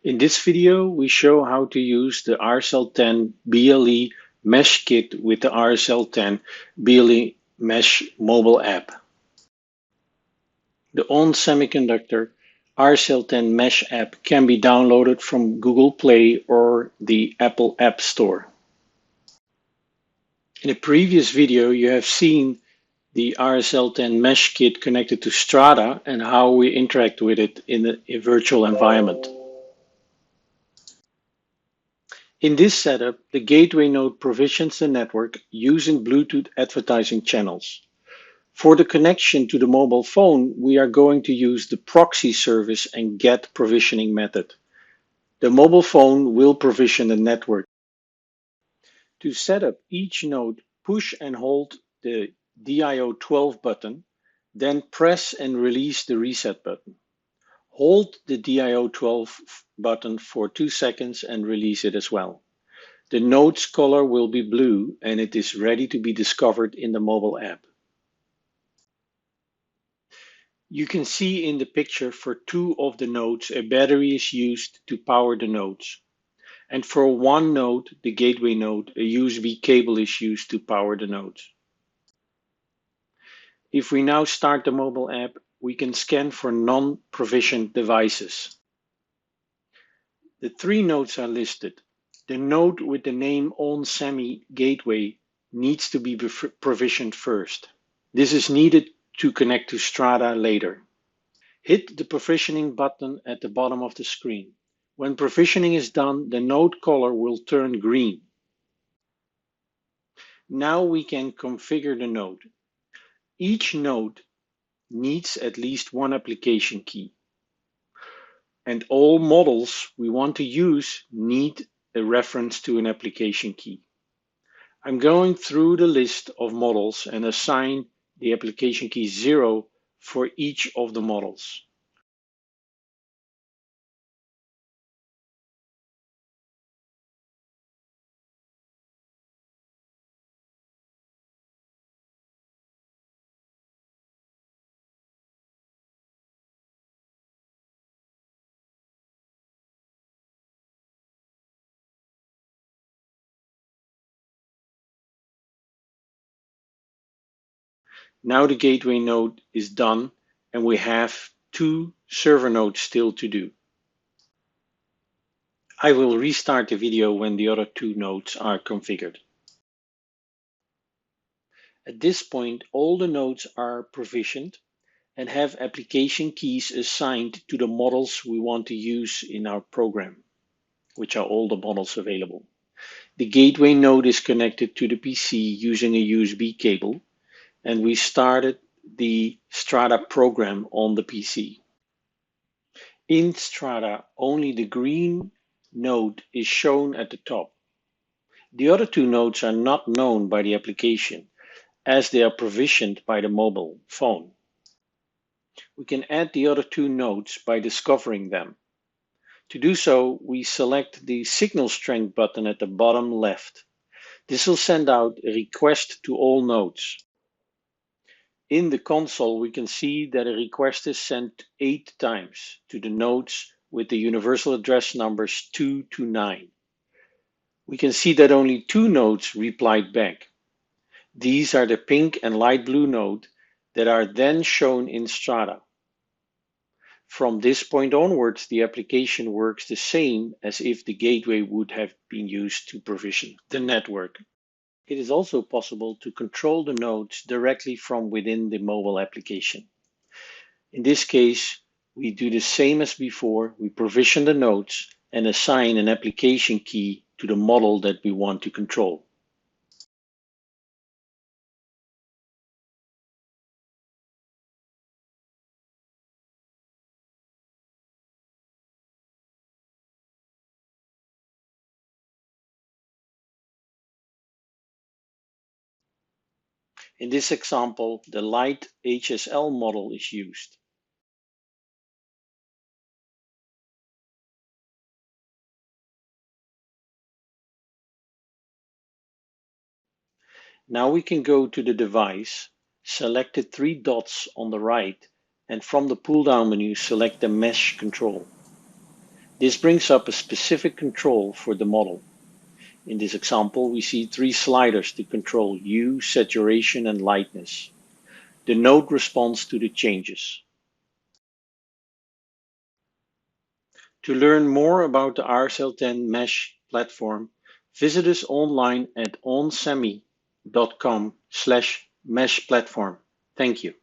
In this video, we show how to use the RSL10 BLE Mesh Kit with the RSL10 BLE Mesh mobile app. The ON Semiconductor RSL10 Mesh app can be downloaded from Google Play or the Apple App Store. In a previous video, you have seen the RSL10 Mesh Kit connected to Strada and how we interact with it in a virtual environment. In this setup, the gateway node provisions the network using Bluetooth advertising channels. For the connection to the mobile phone, we are going to use the proxy service and get provisioning method. The mobile phone will provision the network. To set up each node, push and hold the DIO12 button, then press and release the reset button. Hold the DIO12 button for 2 seconds and release it as well. The node's color will be blue and it is ready to be discovered in the mobile app. You can see in the picture for 2 of the nodes a battery is used to power the nodes. And for one node, the gateway node, a USB cable is used to power the nodes. If we now start the mobile app, we can scan for non-provisioned devices. The 3 nodes are listed. The node with the name OnSemi Gateway needs to be provisioned first. This is needed to connect to Strada later. Hit the provisioning button at the bottom of the screen. When provisioning is done, the node color will turn green. Now we can configure the node. Each node needs at least one application key. And all models we want to use need a reference to an application key. I'm going through the list of models and assign the application key 0 for each of the models. Now the gateway node is done and we have 2 server nodes still to do. I will restart the video when the other 2 nodes are configured. At this point, all the nodes are provisioned and have application keys assigned to the models we want to use in our program, which are all the models available. The gateway node is connected to the PC using a USB cable, and we started the Strada program on the PC. In Strada, only the green node is shown at the top. The other 2 nodes are not known by the application, as they are provisioned by the mobile phone. We can add the other 2 nodes by discovering them. To do so, we select the signal strength button at the bottom left. This will send out a request to all nodes. In the console, we can see that a request is sent 8 times to the nodes with the universal address numbers 2 to 9. We can see that only 2 nodes replied back. These are the pink and light blue node that are then shown in Strada. From this point onwards, the application works the same as if the gateway would have been used to provision the network. It is also possible to control the nodes directly from within the mobile application. In this case, we do the same as before. We provision the nodes and assign an application key to the model that we want to control. In this example, the light HSL model is used. Now we can go to the device, select the 3 dots on the right, and from the pull-down menu select the mesh control. This brings up a specific control for the model. In this example, we see three sliders to control hue, saturation, and lightness. The node responds to the changes. To learn more about the RSL10 Mesh Platform, visit us online at onsemi.com/mesh platform. Thank you.